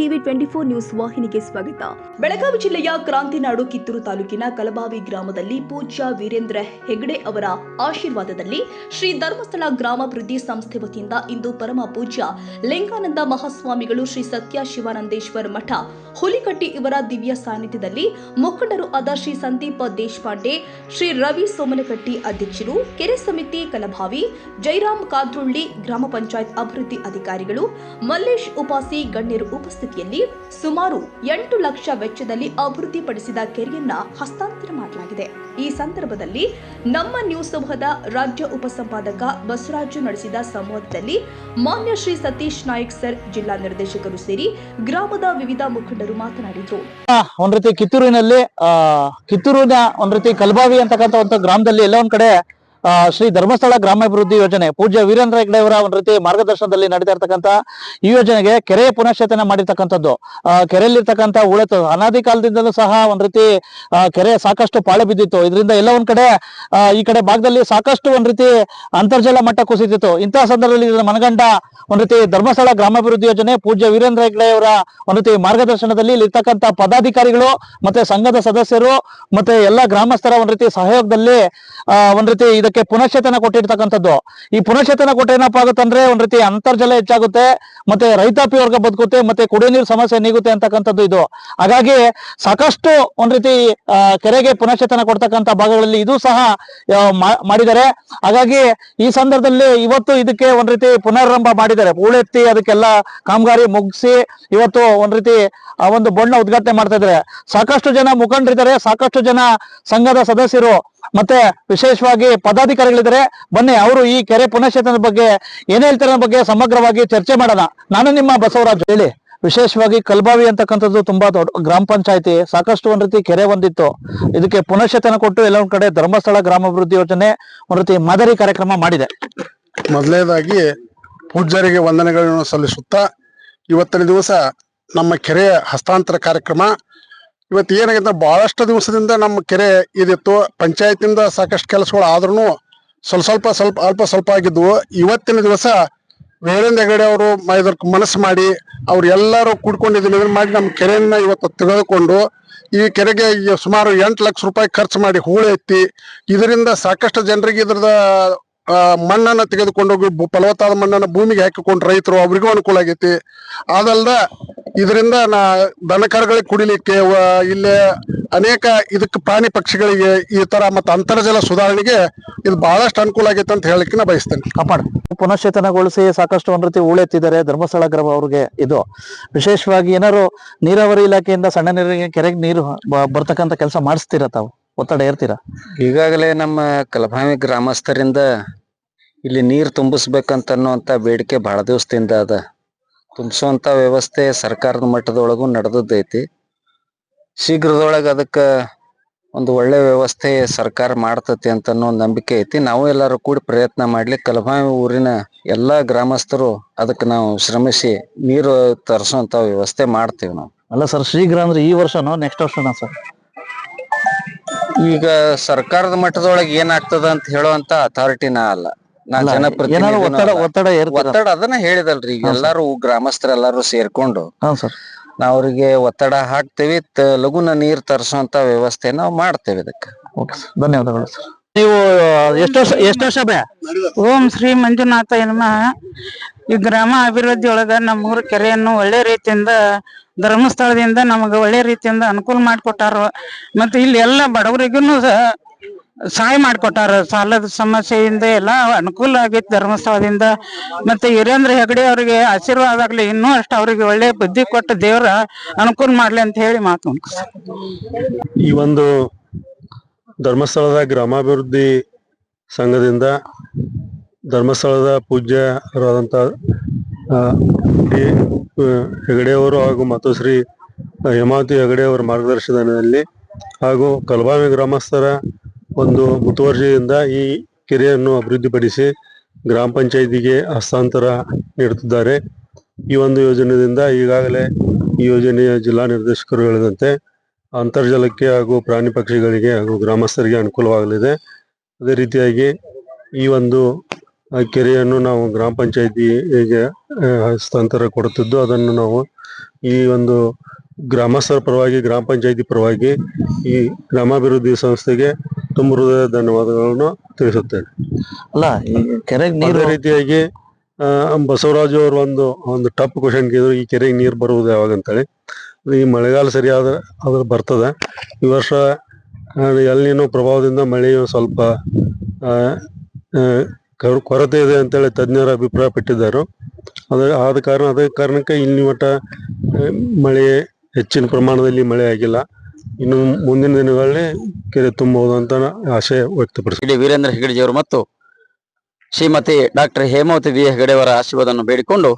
TV 24 news ವಾಹಿನಿಗೆ ಸ್ವಾಗತ. ಬೆಳಗಾವಿ ಜಿಲ್ಲೆಯ ಕ್ರಾಂತಿನಾಡು ಕಿತ್ತೂರು ತಾಲೂಕಿನ ಕಲಬಾವಿ ಗ್ರಾಮದಲ್ಲಿ ಪೂಜ್ಯ ವೀರೇಂದ್ರ ಹೆಗಡೆ ಅವರ ಆಶೀರ್ವಾದದಲ್ಲಿ ಶ್ರೀ ಧರ್ಮಸ್ಥಳ ಗ್ರಾಮಾಭಿವೃದ್ಧಿ ಸಂಸ್ಥೆ ವತಿಯಿಂದ ಇಂದು ಪರಮ ಪೂಜ್ಯ ಲಿಂಗಾನಂದ ಮಹಾಸ್ವಾಮಿಗಳು ಶ್ರೀ ಸತ್ಯ ಶಿವಾನಂದೇಶ್ವರ ಮಠ ಹುಲಿಕಟ್ಟಿ ಇವರ ದಿವ್ಯ ಸಾನ್ನಿಧ್ಯದಲ್ಲಿ ಮುಖಂಡರು ಆದ ಶ್ರೀ ಸಂದೀಪ ದೇಶಪಾಂಡೆ, ಶ್ರೀ ರವಿ ಸೋಮನಕಟ್ಟಿ ಅಧ್ಯಕ್ಷರು, ಕೆರೆ ಸಮಿತಿ ಕಲಬಾವಿ, ಜೈರಾಮ್ ಕಾದ್ರುಳ್ಳಿ, ಗ್ರಾಮ ಪಂಚಾಯತ್ ಅಭಿವೃದ್ಧಿ ಅಧಿಕಾರಿಗಳು, ಮಲ್ಲೇಶ್ ಉಪಾಸಿ ಗಣ್ಯರು ಉಪಸ್ಥಿತಿಯಲ್ಲಿ ಸುಮಾರು 8 ಲಕ್ಷ ವೆಚ್ಚದಲ್ಲಿ ಅಭಿವೃದ್ಧಿಪಡಿಸಿದ ಕೆರೆಯನ್ನ ಹಸ್ತಾಂತರ ಮಾಡಲಾಗಿದೆ. ಈ ಸಂದರ್ಭದಲ್ಲಿ ನಮ್ಮ ನ್ಯೂಸ್ ಸಮೂಹದ ರಾಜ್ಯ ಉಪಸಂಪಾದಕ ಬಸವರಾಜು ನಡೆಸಿದ ಸಂವಾದದಲ್ಲಿ ಮಾನ್ಯ ಶ್ರೀ ಸತೀಶ್ ನಾಯ್ಕ್ ಸರ್, ಜಿಲ್ಲಾ ನಿರ್ದೇಶಕರು ಸೇರಿ ಗ್ರಾಮದ ವಿವಿಧ ಮುಖಂಡರು ಮಾತನಾಡಿದರು. ಒಂದ್ ರೀತಿ ಕಿತ್ತೂರಿನ ಒಂದ್ ರೀತಿ ಕಲಬಾವಿ ಅಂತಕ್ಕಂಥ ಒಂದು ಗ್ರಾಮದಲ್ಲಿ ಎಲ್ಲ ಒಂದ್ ಕಡೆ ಶ್ರೀ ಧರ್ಮಸ್ಥಳ ಗ್ರಾಮಾಭಿವೃದ್ಧಿ ಯೋಜನೆ ಪೂಜ್ಯ ವೀರೇಂದ್ರ ಹೆಗಡೆ ಅವರ ಒಂದ್ ರೀತಿ ಮಾರ್ಗದರ್ಶನದಲ್ಲಿ ನಡೀತಾ ಇರ್ತಕ್ಕಂಥ ಈ ಯೋಜನೆಗೆ ಕೆರೆ ಪುನಶ್ಚೇತನ ಮಾಡಿರ್ತಕ್ಕಂಥದ್ದು. ಕೆರೆಯಲ್ಲಿರ್ತಕ್ಕಂಥ ಉಳೆತು ಅನಾದಿ ಕಾಲದಿಂದಲೂ ಸಹ ಒಂದ್ ರೀತಿ ಕೆರೆ ಸಾಕಷ್ಟು ಪಾಳೆ ಬಿದ್ದಿತ್ತು. ಇದರಿಂದ ಎಲ್ಲ ಒಂದ್ ಕಡೆ ಈ ಕಡೆ ಭಾಗದಲ್ಲಿ ಸಾಕಷ್ಟು ಒಂದ್ ರೀತಿ ಅಂತರ್ಜಲ ಮಟ್ಟ ಕುಸಿತಿತ್ತು. ಇಂತಹ ಸಂದರ್ಭದಲ್ಲಿ ಇದರ ಮನಗಂಡ ಒಂದ್ ರೀತಿ ಧರ್ಮಸ್ಥಳ ಗ್ರಾಮಾಭಿವೃದ್ಧಿ ಯೋಜನೆ ಪೂಜ್ಯ ವೀರೇಂದ್ರ ಹೆಗಡೆ ಅವರ ಒಂದ್ ರೀತಿ ಮಾರ್ಗದರ್ಶನದಲ್ಲಿ ಇರ್ತಕ್ಕಂಥ ಪದಾಧಿಕಾರಿಗಳು ಮತ್ತೆ ಸಂಘದ ಸದಸ್ಯರು ಮತ್ತೆ ಎಲ್ಲಾ ಗ್ರಾಮಸ್ಥರ ಒಂದ್ ರೀತಿ ಸಹಯೋಗದಲ್ಲಿ ಒಂದ್ ರೀತಿ ಇದಕ್ಕೆ ಪುನಶ್ಚೇತನ ಕೊಟ್ಟಿರ್ತಕ್ಕಂಥದ್ದು. ಈ ಪುನಶ್ಚೇತನ ಕೊಟ್ಟು ಏನಪ್ಪಾ ಆಗುತ್ತಂದ್ರೆ ಒಂದ್ ರೀತಿ ಅಂತರ್ಜಲ ಹೆಚ್ಚಾಗುತ್ತೆ, ಮತ್ತೆ ರೈತಾಪಿ ವರ್ಗ ಬದುಕುತ್ತೆ, ಮತ್ತೆ ಕುಡಿಯ ನೀರು ಸಮಸ್ಯೆ ನೀಗುತ್ತೆ ಅಂತಕ್ಕಂಥದ್ದು ಇದು. ಹಾಗಾಗಿ ಸಾಕಷ್ಟು ಒಂದ್ ರೀತಿ ಕೆರೆಗೆ ಪುನಶ್ಚೇತನ ಕೊಡ್ತಕ್ಕಂಥ ಭಾಗಗಳಲ್ಲಿ ಇದು ಸಹ ಮಾಡಿದ್ದಾರೆ. ಹಾಗಾಗಿ ಈ ಸಂದರ್ಭದಲ್ಲಿ ಇವತ್ತು ಇದಕ್ಕೆ ಒಂದ್ ರೀತಿ ಪುನರಾರಂಭ ಮಾಡಿದ್ದಾರೆ. ಹೂಳೆತ್ತಿ ಅದಕ್ಕೆಲ್ಲ ಕಾಮಗಾರಿ ಮುಗಿಸಿ ಇವತ್ತು ಒಂದ್ ರೀತಿ ಆ ಒಂದು ಬಣ್ಣ ಉದ್ಘಾಟನೆ ಮಾಡ್ತಾ ಇದ್ದಾರೆ. ಸಾಕಷ್ಟು ಜನ ಮುಖಂಡರಿದ್ದಾರೆ, ಸಾಕಷ್ಟು ಜನ ಸಂಘದ ಸದಸ್ಯರು ಮತ್ತೆ ವಿಶೇಷವಾಗಿ ಪದಾಧಿಕಾರಿಗಳಿದ್ದಾರೆ. ಬನ್ನಿ ಅವರು ಈ ಕೆರೆ ಪುನಶ್ಚೇತನದ ಬಗ್ಗೆ ಏನ್ ಹೇಳ್ತಾರೆ ಬಗ್ಗೆ ಸಮಗ್ರವಾಗಿ ಚರ್ಚೆ ಮಾಡೋಣ. ನಾನು ನಿಮ್ಮ ಬಸವರಾಜ್. ಹೇಳಿ, ವಿಶೇಷವಾಗಿ ಕಲಬಾವಿ ಅಂತಕ್ಕಂಥದ್ದು ತುಂಬಾ ದೊಡ್ಡ ಗ್ರಾಮ ಪಂಚಾಯತಿ, ಸಾಕಷ್ಟು ಒಂದ್ ರೀತಿ ಕೆರೆ ಹೊಂದಿತ್ತು. ಇದಕ್ಕೆ ಪುನಶ್ಚೇತನ ಕೊಟ್ಟು ಎಲ್ಲ ಒಂದ್ ಕಡೆ ಧರ್ಮಸ್ಥಳ ಗ್ರಾಮಾಭಿವೃದ್ಧಿ ಯೋಜನೆ ಒಂದ್ ರೀತಿ ಮಾದರಿ ಕಾರ್ಯಕ್ರಮ ಮಾಡಿದೆ. ಮೊದಲನೇದಾಗಿ ಪೂಜ್ಯರಿಗೆ ವಂದನೆಗಳನ್ನು ಸಲ್ಲಿಸುತ್ತಾ ಇವತ್ತಿನ ದಿವಸ ನಮ್ಮ ಕೆರೆ ಹಸ್ತಾಂತರ ಕಾರ್ಯಕ್ರಮ ಇವತ್ತು ಏನಾಗಿದೆ, ಬಹಳಷ್ಟು ದಿವಸದಿಂದ ನಮ್ಮ ಕೆರೆ ಇದಿತ್ತು. ಪಂಚಾಯತಿಂದ ಸಾಕಷ್ಟು ಕೆಲಸಗಳು ಆದ್ರೂ ಸ್ವಲ್ಪ ಆಗಿದ್ವು. ಇವತ್ತಿನ ದಿವಸ ವೀರೇಂದ್ರ ಹೆಗಡೆ ಅವರು ಇದಕ್ಕೆ ಮನಸ್ಸು ಮಾಡಿ ಅವ್ರು ಎಲ್ಲರೂ ಕೂಡ್ಕೊಂಡಿದ್ದೀವಿ ಮಾಡಿ ನಮ್ಮ ಕೆರೆಯನ್ನ ಇವತ್ತು ತೆಗೆದುಕೊಂಡು ಈ ಕೆರೆಗೆ ಸುಮಾರು 8 ಲಕ್ಷ ರೂಪಾಯಿ ಖರ್ಚು ಮಾಡಿ ಹೂಳು ಎತ್ತಿ ಇದರಿಂದ ಸಾಕಷ್ಟು ಜನರಿಗೆ ಇದ್ರದ ಮಣ್ಣನ್ನು ತೆಗೆದುಕೊಂಡೋಗಿ ಫಲವತ್ತಾದ ಮಣ್ಣನ್ನು ಭೂಮಿಗೆ ಹಾಕಿಕೊಂಡು ರೈತರು ಅವರಿಗೂ ಅನುಕೂಲ ಆಗೈತಿ. ಅದಲ್ದ ಇದರಿಂದ ದನಕರುಗಳಿಗೆ ಕುಡಿಲಿಕ್ಕೆ ಇಲ್ಲೇ ಅನೇಕ ಇದಕ್ಕೆ ಪ್ರಾಣಿ ಪಕ್ಷಿಗಳಿಗೆ ಈ ತರ ಮತ್ತೆ ಅಂತರ್ಜಲ ಸುಧಾರಣೆಗೆ ಇದು ಬಹಳಷ್ಟು ಅನುಕೂಲ ಆಗೈತೆ ಅಂತ ಹೇಳಲಿಕ್ಕೆ ನಾ ಬಯಸ್ತೇನೆ. ಪುನಶ್ಚೇತನಗೊಳಿಸಿ ಸಾಕಷ್ಟು ಒಂದ್ ರೀತಿ ಹೂಳೆತ್ತಿದ್ದಾರೆ ಧರ್ಮಸ್ಥಳ ಗ್ರಾಮ ಅವ್ರಿಗೆ. ಇದು ವಿಶೇಷವಾಗಿ ಏನಾದ್ರು ನೀರಾವರಿ ಇಲಾಖೆಯಿಂದ ಸಣ್ಣ ನೀರಿಗೆ ಕೆರೆಗೆ ನೀರು ಬರ್ತಕ್ಕಂಥ ಕೆಲಸ ಮಾಡಿಸ್ತೀರ, ತಾವು ಒತ್ತಡ ಏರ್ತೀರಾ? ಈಗಾಗಲೇ ನಮ್ಮ ಕಲಬಾವಿ ಗ್ರಾಮಸ್ಥರಿಂದ ಇಲ್ಲಿ ನೀರು ತುಂಬಿಸ್ಬೇಕಂತ ಬೇಡಿಕೆ ಬಹಳ ದಿವಸದಿಂದ ಅದ. ತುಂಬಿಸುವಂತ ವ್ಯವಸ್ಥೆ ಸರ್ಕಾರದ ಮಟ್ಟದೊಳಗೂ ನಡೆದೈತಿ. ಶೀಘ್ರದೊಳಗೆ ಅದಕ್ಕೆ ಒಂದು ಒಳ್ಳೆ ವ್ಯವಸ್ಥೆ ಸರ್ಕಾರ ಮಾಡ್ತತಿ ಅಂತ ನಂಬಿಕೆ ಐತಿ. ನಾವು ಎಲ್ಲರೂ ಕೂಡಿ ಪ್ರಯತ್ನ ಮಾಡ್ಲಿಕ್ಕೆ ಕಲಬಾವಿ ಊರಿನ ಎಲ್ಲಾ ಗ್ರಾಮಸ್ಥರು ಅದಕ್ಕೆ ನಾವು ಶ್ರಮಿಸಿ ನೀರು ತರಿಸುವಂತ ವ್ಯವಸ್ಥೆ ಮಾಡ್ತೀವಿ ನಾವು. ಅಲ್ಲ ಸರ್, ಶೀಘ್ರ ಅಂದ್ರೆ ಈ ವರ್ಷನೋ ನೆಕ್ಸ್ಟ್ ವರ್ಷನೋ ಸರ್? ಈಗ ಸರ್ಕಾರದ ಮಟ್ಟದೊಳಗೆ ಏನಾಗ್ತದ ಅಂತ ಹೇಳುವಂತ ಅಥಾರಿಟಿ ನಾ ಅಲ್ಲ, ನಾ ಜನಪ್ರತಿನಿಧಿ. ಒತ್ತಡ ಅದನ್ನ ಹೇಳಿದಲ್ರಿ, ಈಗ ಎಲ್ಲಾರು ಗ್ರಾಮಸ್ಥರೆಲ್ಲಾರು ಸೇರ್ಕೊಂಡು ನಾವ್ ಅವ್ರಿಗೆ ಒತ್ತಡ ಹಾಕ್ತೇವಿ. ಲಘುನ ನೀರ್ ತರಿಸುವಂತ ವ್ಯವಸ್ಥೆ ನಾವು ಮಾಡ್ತೇವೆ ಇದಕ್ಕೆ. ಧನ್ಯವಾದಗಳು ಸರ್. ನೀವು ಎಷ್ಟು ವರ್ಷ ಓಂ ಶ್ರೀ ಮಂಜುನಾಥ ನಮಃ. ಈ ಗ್ರಾಮ ಅಭಿವೃದ್ಧಿ ಒಳಗ ನಮ್ಮೂರ ಕೆರೆಯನ್ನು ಒಳ್ಳೆ ರೀತಿಯಿಂದ ಧರ್ಮಸ್ಥಳದಿಂದ ನಮಗ ಒಳ್ಳೆ ರೀತಿಯಿಂದ ಅನುಕೂಲ ಮಾಡಿಕೊಟ್ಟಾರ. ಮತ್ತೆ ಇಲ್ಲಿ ಎಲ್ಲ ಬಡವರಿಗೂ ಸಹಾಯ ಮಾಡಿಕೊಟ್ಟಾರ. ಸಾಲದ ಸಮಸ್ಯೆಯಿಂದ ಎಲ್ಲ ಅನುಕೂಲ ಆಗೈತಿ ಧರ್ಮಸ್ಥಳದಿಂದ. ಮತ್ತೆ ವೀರೇಂದ್ರ ಹೆಗಡೆ ಅವರಿಗೆ ಆಶೀರ್ವಾದ ಆಗ್ಲಿ, ಇನ್ನೂ ಅಷ್ಟು ಅವ್ರಿಗೆ ಒಳ್ಳೆ ಬುದ್ಧಿ ಕೊಟ್ಟು ದೇವರ ಅನುಕೂಲ ಮಾಡ್ಲಿ ಅಂತ ಹೇಳಿ ಮಾತು. ಈ ಒಂದು ಧರ್ಮಸ್ಥಳದ ಗ್ರಾಮಾಭಿವೃದ್ಧಿ ಸಂಘದಿಂದ ಧರ್ಮಸ್ಥಳದ ಪೂಜ್ಯರಾದಂಥ ಶ್ರೀ ಹೆಗಡೆಯವರು ಹಾಗೂ ಮತ್ತು ಶ್ರೀ ಹೇಮಾವತಿ ಹೆಗಡೆಯವರ ಮಾರ್ಗದರ್ಶನದಲ್ಲಿ ಹಾಗೂ ಕಲಬಾವಿ ಗ್ರಾಮಸ್ಥರ ಒಂದು ಮುತುವರ್ಜಿಯಿಂದ ಈ ಕೆರೆಯನ್ನು ಅಭಿವೃದ್ಧಿಪಡಿಸಿ ಗ್ರಾಮ ಪಂಚಾಯಿತಿಗೆ ಹಸ್ತಾಂತರ ನೀಡುತ್ತಿದ್ದಾರೆ. ಈ ಒಂದು ಯೋಜನೆಯಿಂದ ಈಗಾಗಲೇ ಈ ಯೋಜನೆಯ ಜಿಲ್ಲಾ ನಿರ್ದೇಶಕರು ಹೇಳಿದಂತೆ ಅಂತರ್ಜಲಕ್ಕೆ ಹಾಗೂ ಪ್ರಾಣಿ ಪಕ್ಷಿಗಳಿಗೆ ಹಾಗೂ ಗ್ರಾಮಸ್ಥರಿಗೆ ಅನುಕೂಲವಾಗಲಿದೆ. ಅದೇ ರೀತಿಯಾಗಿ ಈ ಒಂದು ಆ ಕೆರೆಯನ್ನು ನಾವು ಗ್ರಾಮ ಪಂಚಾಯತಿಗೆ ಹಸ್ತಾಂತರ ಕೊಡುತ್ತಿದ್ದು, ಅದನ್ನು ನಾವು ಈ ಒಂದು ಗ್ರಾಮಸ್ಥರ ಪರವಾಗಿ, ಗ್ರಾಮ ಪಂಚಾಯತಿ ಪರವಾಗಿ ಈ ಗ್ರಾಮಾಭಿವೃದ್ಧಿ ಸಂಸ್ಥೆಗೆ ತುಂಬ ಹೃದಯ ಧನ್ಯವಾದಗಳನ್ನು ತಿಳಿಸುತ್ತೇನೆ. ಅಲ್ಲ, ಈ ಕೆರೆಗೆ ನೀರು ಅದೇ ರೀತಿಯಾಗಿ ಬಸವರಾಜು ಅವರು ಒಂದು ಟಫ್ ಕ್ವಶನ್ ಕೇಳಿದ್ರು, ಈ ಕೆರೆಗೆ ನೀರು ಬರುವುದು ಯಾವಾಗ ಅಂತೇಳಿ. ಈ ಮಳೆಗಾಲ ಸರಿಯಾದ ಅದ್ರ ಬರ್ತದೆ. ಈ ವರ್ಷ ಎಲ್ನಿನೋ ಪ್ರಭಾವದಿಂದ ಮಳೆಯು ಸ್ವಲ್ಪ ಕೊರತೆ ಇದೆ ಅಂತೇಳಿ ತಜ್ಞರ ಅಭಿಪ್ರಾಯ ಪಟ್ಟಿದ್ದಾರೆ. ಅದೇ ಕಾರಣಕ್ಕೆ ಇಲ್ಲಿ ಮಟ್ಟ ಮಳೆ ಹೆಚ್ಚಿನ ಪ್ರಮಾಣದಲ್ಲಿ ಮಳೆ ಆಗಿಲ್ಲ. ಇನ್ನು ಮುಂದಿನ ದಿನಗಳಲ್ಲಿ ಕೆರೆ ತುಂಬಬಹುದು ಅಂತ ಆಶೆ ವ್ಯಕ್ತಪಡಿಸಿದೆ. ವೀರೇಂದ್ರ ಹೆಗಡೆಜಿಯವರು ಮತ್ತು ಶ್ರೀಮತಿ ಡಾಕ್ಟರ್ ಹೇಮಾವತಿ ವಿ ಹೆಗಡೆಯವರ ಆಶೀರ್ವಾದವನ್ನು ಬೇಡಿಕೊಂಡು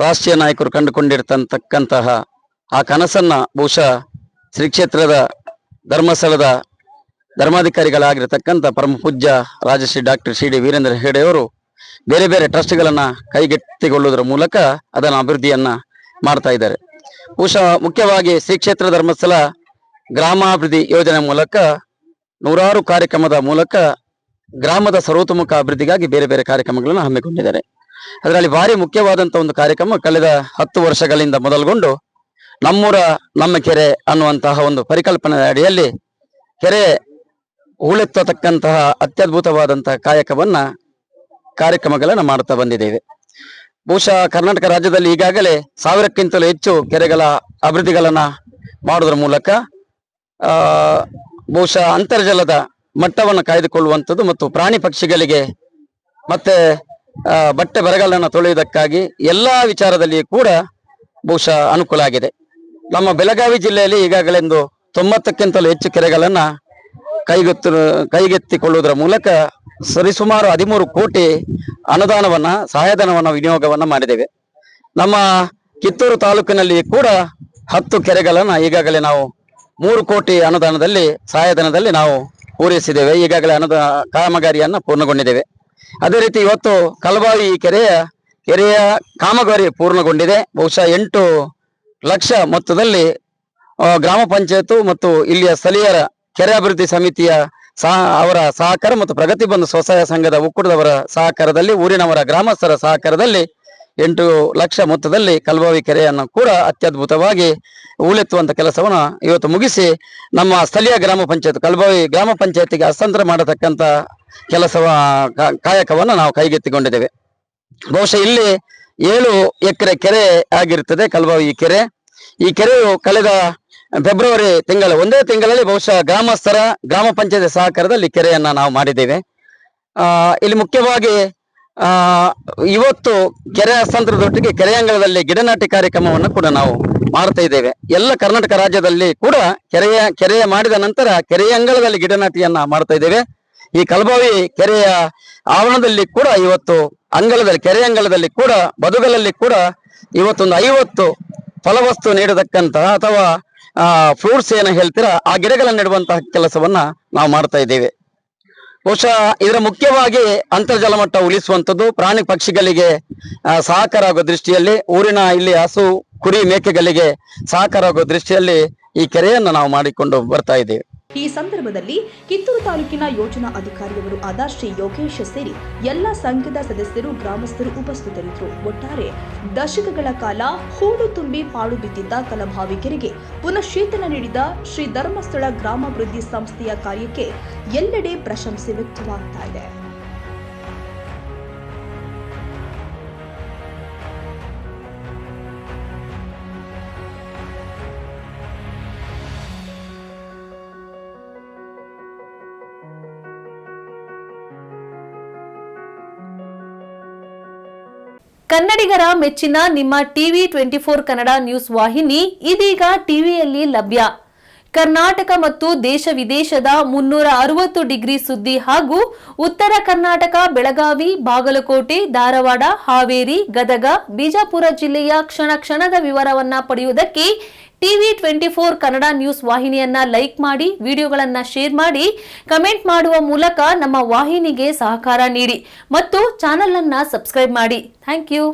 ರಾಷ್ಟ್ರೀಯ ನಾಯಕರು ಕಂಡುಕೊಂಡಿರ್ತಕ್ಕಂತಹ ಆ ಕನಸನ್ನ ಬಹುಶಃ ಶ್ರೀ ಕ್ಷೇತ್ರದ ಧರ್ಮಸ್ಥಳದ ಧರ್ಮಾಧಿಕಾರಿಗಳಾಗಿರ್ತಕ್ಕಂಥ ಪರಮ ಪೂಜ್ಯ Rajashree doctor C D Veerendra ಹೆಗಡೆಯವರು ಬೇರೆ ಬೇರೆ ಟ್ರಸ್ಟ್ಗಳನ್ನ ಕೈಗೆತ್ತಿಕೊಳ್ಳುವುದರ ಮೂಲಕ ಅದನ್ನ ಅಭಿವೃದ್ಧಿಯನ್ನ ಮಾಡ್ತಾ ಇದ್ದಾರೆ. ಬಹುಶಃ ಮುಖ್ಯವಾಗಿ ಶ್ರೀ ಕ್ಷೇತ್ರ ಧರ್ಮಸ್ಥಳ ಗ್ರಾಮಾಭಿವೃದ್ಧಿ ಯೋಜನೆ ಮೂಲಕ ನೂರಾರು ಕಾರ್ಯಕ್ರಮದ ಮೂಲಕ ಗ್ರಾಮದ ಸರ್ವತೋಮುಖ ಅಭಿವೃದ್ಧಿಗಾಗಿ ಬೇರೆ ಬೇರೆ ಕಾರ್ಯಕ್ರಮಗಳನ್ನು ಹಮ್ಮಿಕೊಂಡಿದ್ದಾರೆ. ಅದರಲ್ಲಿ ಭಾರಿ ಮುಖ್ಯವಾದಂತಹ ಒಂದು ಕಾರ್ಯಕ್ರಮ ಕಳೆದ 10 ವರ್ಷಗಳಿಂದ ಮೊದಲುಗೊಂಡು ನಮ್ಮೂರ ನಮ್ಮ ಕೆರೆ ಅನ್ನುವಂತಹ ಒಂದು ಪರಿಕಲ್ಪನೆ ಅಡಿಯಲ್ಲಿ ಕೆರೆ ಹೂಳೆತ್ತತಕ್ಕಂತಹ ಅತ್ಯದ್ಭುತವಾದಂತಹ ಕಾರ್ಯಕ್ರಮಗಳನ್ನ ಮಾಡ್ತಾ ಬಂದಿದ್ದೇವೆ. ಬಹುಶಃ ಕರ್ನಾಟಕ ರಾಜ್ಯದಲ್ಲಿ ಈಗಾಗಲೇ 1000ಕ್ಕಿಂತಲೂ ಹೆಚ್ಚು ಕೆರೆಗಳ ಅಭಿವೃದ್ಧಿಗಳನ್ನ ಮಾಡೋದ್ರ ಮೂಲಕ ಬಹುಶಃ ಅಂತರ್ಜಲದ ಮಟ್ಟವನ್ನು ಕಾಯ್ದುಕೊಳ್ಳುವಂಥದ್ದು ಮತ್ತು ಪ್ರಾಣಿ ಪಕ್ಷಿಗಳಿಗೆ ಮತ್ತೆ ಬಟ್ಟೆ ಬರಗಾಲನ್ನು ತೊಳೆಯುವುದಕ್ಕಾಗಿ ಎಲ್ಲಾ ವಿಚಾರದಲ್ಲಿ ಕೂಡ ಬಹುಶಃ ಅನುಕೂಲ ಆಗಿದೆ. ನಮ್ಮ ಬೆಳಗಾವಿ ಜಿಲ್ಲೆಯಲ್ಲಿ ಈಗಾಗಲೇ 90ಕ್ಕಿಂತಲೂ ಹೆಚ್ಚು ಕೆರೆಗಳನ್ನ ಕೈಗೆತ್ತಿಕೊಳ್ಳುವುದರ ಮೂಲಕ ಸರಿಸುಮಾರು 13 ಕೋಟಿ ಅನುದಾನವನ್ನ ಸಹಾಯಧನವನ್ನ ವಿನಿಯೋಗವನ್ನ ಮಾಡಿದ್ದೇವೆ. ನಮ್ಮ ಕಿತ್ತೂರು ತಾಲೂಕಿನಲ್ಲಿ ಕೂಡ 10 ಕೆರೆಗಳನ್ನ ಈಗಾಗಲೇ ನಾವು 3 ಕೋಟಿ ಅನುದಾನದಲ್ಲಿ ಸಹಾಯಧನದಲ್ಲಿ ನಾವು ಪೂರೈಸಿದ್ದೇವೆ. ಈಗಾಗಲೇ ಕಾಮಗಾರಿಯನ್ನ ಪೂರ್ಣಗೊಂಡಿದ್ದೇವೆ. ಅದೇ ರೀತಿ ಇವತ್ತು ಕಲಬಾವಿ ಕೆರೆಯ ಕಾಮಗಾರಿ ಪೂರ್ಣಗೊಂಡಿದೆ. ಬಹುಶಃ 8 ಲಕ್ಷ ಮೊತ್ತದಲ್ಲಿ ಗ್ರಾಮ ಪಂಚಾಯತ್ ಮತ್ತು ಇಲ್ಲಿಯ ಸ್ಥಳೀಯರ ಕೆರೆ ಅಭಿವೃದ್ಧಿ ಸಮಿತಿಯ ಅವರ ಸಹಕಾರ ಮತ್ತು ಪ್ರಗತಿ ಬಂಧು ಸ್ವಸಹಾಯ ಸಂಘದ ಒಕ್ಕೂಟದವರ ಸಹಕಾರದಲ್ಲಿ, ಊರಿನವರ ಗ್ರಾಮಸ್ಥರ ಸಹಕಾರದಲ್ಲಿ 8 ಲಕ್ಷ ಮೊತ್ತದಲ್ಲಿ ಕಲಬಾವಿ ಕೆರೆಯನ್ನು ಕೂಡ ಅತ್ಯದ್ಭುತವಾಗಿ ಹೂಳೆತ್ತುವಂತ ಕೆಲಸವನ್ನು ಇವತ್ತು ಮುಗಿಸಿ ನಮ್ಮ ಸ್ಥಳೀಯ ಗ್ರಾಮ ಪಂಚಾಯತ್ ಕಲಬಾವಿ ಗ್ರಾಮ ಪಂಚಾಯತಿಗೆ ಹಸ್ತಾಂತರ ಮಾಡತಕ್ಕಂತ ಕಾಯಕವನ್ನು ನಾವು ಕೈಗೆತ್ತಿಕೊಂಡಿದ್ದೇವೆ. ಬಹುಶಃ ಇಲ್ಲಿ 7 ಎಕರೆ ಕೆರೆ ಆಗಿರುತ್ತದೆ ಕಲಬಾವಿ ಕೆರೆ. ಈ ಕೆರೆಯು ಕಳೆದ ಫೆಬ್ರವರಿ ಒಂದೇ ತಿಂಗಳಲ್ಲಿ ಬಹುಶಃ ಗ್ರಾಮಸ್ಥರ ಗ್ರಾಮ ಪಂಚಾಯತ್ ಸಹಕಾರದಲ್ಲಿ ಕೆರೆಯನ್ನ ನಾವು ಮಾಡಿದ್ದೇವೆ. ಇಲ್ಲಿ ಮುಖ್ಯವಾಗಿ ಇವತ್ತು ಕೆರೆ ಹಸ್ತಾಂತರದೊಟ್ಟಿಗೆ ಕೆರೆಯಂಗಳದಲ್ಲಿ ಗಿಡ ನಾಟಿ ಕಾರ್ಯಕ್ರಮವನ್ನು ಕೂಡ ನಾವು ಮಾಡ್ತಾ ಇದ್ದೇವೆ. ಎಲ್ಲ ಕರ್ನಾಟಕ ರಾಜ್ಯದಲ್ಲಿ ಕೂಡ ಕೆರೆಯ ಮಾಡಿದ ನಂತರ ಕೆರೆಯಂಗಳದಲ್ಲಿ ಗಿಡ ನಾಟಿಯನ್ನ ಮಾಡ್ತಾ ಇದ್ದೇವೆ. ಈ ಕಲಬಾವಿ ಕೆರೆಯ ಆವರಣದಲ್ಲಿ ಕೂಡ ಇವತ್ತು ಕೆರೆಯಂಗಳದಲ್ಲಿ ಕೂಡ ಬದುಗಳಲ್ಲಿ ಕೂಡ ಇವತ್ತೊಂದು 50 ಫಲವಸ್ತು ನೀಡತಕ್ಕಂತಹ ಅಥವಾ ಫ್ರೂಟ್ಸ್ ಏನ ಹೇಳ್ತೀರಾ ಆ ಗಿಡಗಳನ್ನು ನೆಡುವಂತಹ ಕೆಲಸವನ್ನ ನಾವು ಮಾಡ್ತಾ ಇದ್ದೇವೆ. ಬಹುಶಃ ಇದರ ಮುಖ್ಯವಾಗಿ ಅಂತರ್ಜಲ ಮಟ್ಟ ಉಳಿಸುವಂಥದ್ದು, ಪ್ರಾಣಿ ಪಕ್ಷಿಗಳಿಗೆ ಸಹಕಾರ ಆಗೋ ದೃಷ್ಟಿಯಲ್ಲಿ, ಊರಿನ ಇಲ್ಲಿ ಹಸು ಕುರಿ ಮೇಕೆಗಳಿಗೆ ಸಹಕಾರ ಆಗೋ ದೃಷ್ಟಿಯಲ್ಲಿ ಈ ಕೆರೆಯನ್ನು ನಾವು ಮಾಡಿಕೊಂಡು ಬರ್ತಾ ಇದ್ದೇವೆ. ಈ ಸಂದರ್ಭದಲ್ಲಿ ಕಿತ್ತೂರು ತಾಲೂಕಿನ ಯೋಜನಾ ಅಧಿಕಾರಿಯವರು ಆದ ಶ್ರೀ ಯೋಗೇಶ್ ಸೇರಿ ಎಲ್ಲ ಸಂಘದ ಸದಸ್ಯರು, ಗ್ರಾಮಸ್ಥರು ಉಪಸ್ಥಿತರಿದ್ದರು. ಒಟ್ಟಾರೆ ದಶಕಗಳ ಕಾಲ ಹೂಳು ತುಂಬಿ ಪಾಳು ಬಿದ್ದಿದ್ದ ಕಲಬಾವಿ ಕೆರೆಗೆ ಪುನಶ್ಚೇತನ ನೀಡಿದ ಶ್ರೀ ಧರ್ಮಸ್ಥಳ ಗ್ರಾಮಾಭಿವೃದ್ಧಿ ಸಂಸ್ಥೆಯ ಕಾರ್ಯಕ್ಕೆ ಎಲ್ಲೆಡೆ ಪ್ರಶಂಸೆ ವ್ಯಕ್ತವಾಗ್ತಾ ಇದೆ. ಕನ್ನಡಿಗರ ಮೆಚ್ಚಿನ ನಿಮ್ಮ ಟಿವಿ 24 ಕನ್ನಡ ನ್ಯೂಸ್ ವಾಹಿನಿ ಇದೀಗ ಟಿವಿಯಲ್ಲಿ ಲಭ್ಯ. ಕರ್ನಾಟಕ ಮತ್ತು ದೇಶ ವಿದೇಶದ 360 ಡಿಗ್ರಿ ಸುದ್ದಿ ಹಾಗೂ ಉತ್ತರ ಕರ್ನಾಟಕ, ಬೆಳಗಾವಿ, ಬಾಗಲಕೋಟೆ, ಧಾರವಾಡ, ಹಾವೇರಿ, ಗದಗ, ಬಿಜಾಪುರ ಜಿಲ್ಲೆಯ ಕ್ಷಣ ಕ್ಷಣದ ವಿವರವನ್ನ ಪಡೆಯುವುದಕ್ಕೆ ಟಿವಿ 24 ಕನ್ನಡ ನ್ಯೂಸ್ ವಾಹಿನಿಯನ್ನ ಲೈಕ್ ಮಾಡಿ, ವಿಡಿಯೋಗಳನ್ನ ಶೇರ್ ಮಾಡಿ, ಕಮೆಂಟ್ ಮಾಡುವ ಮೂಲಕ ನಮ್ಮ ವಾಹಿನಿಗೆ ಸಹಕಾರ ನೀಡಿ ಮತ್ತು ಚಾನೆಲ್ ಅನ್ನ ಸಬ್ಸ್ಕ್ರೈಬ್ ಮಾಡಿ. Thank you.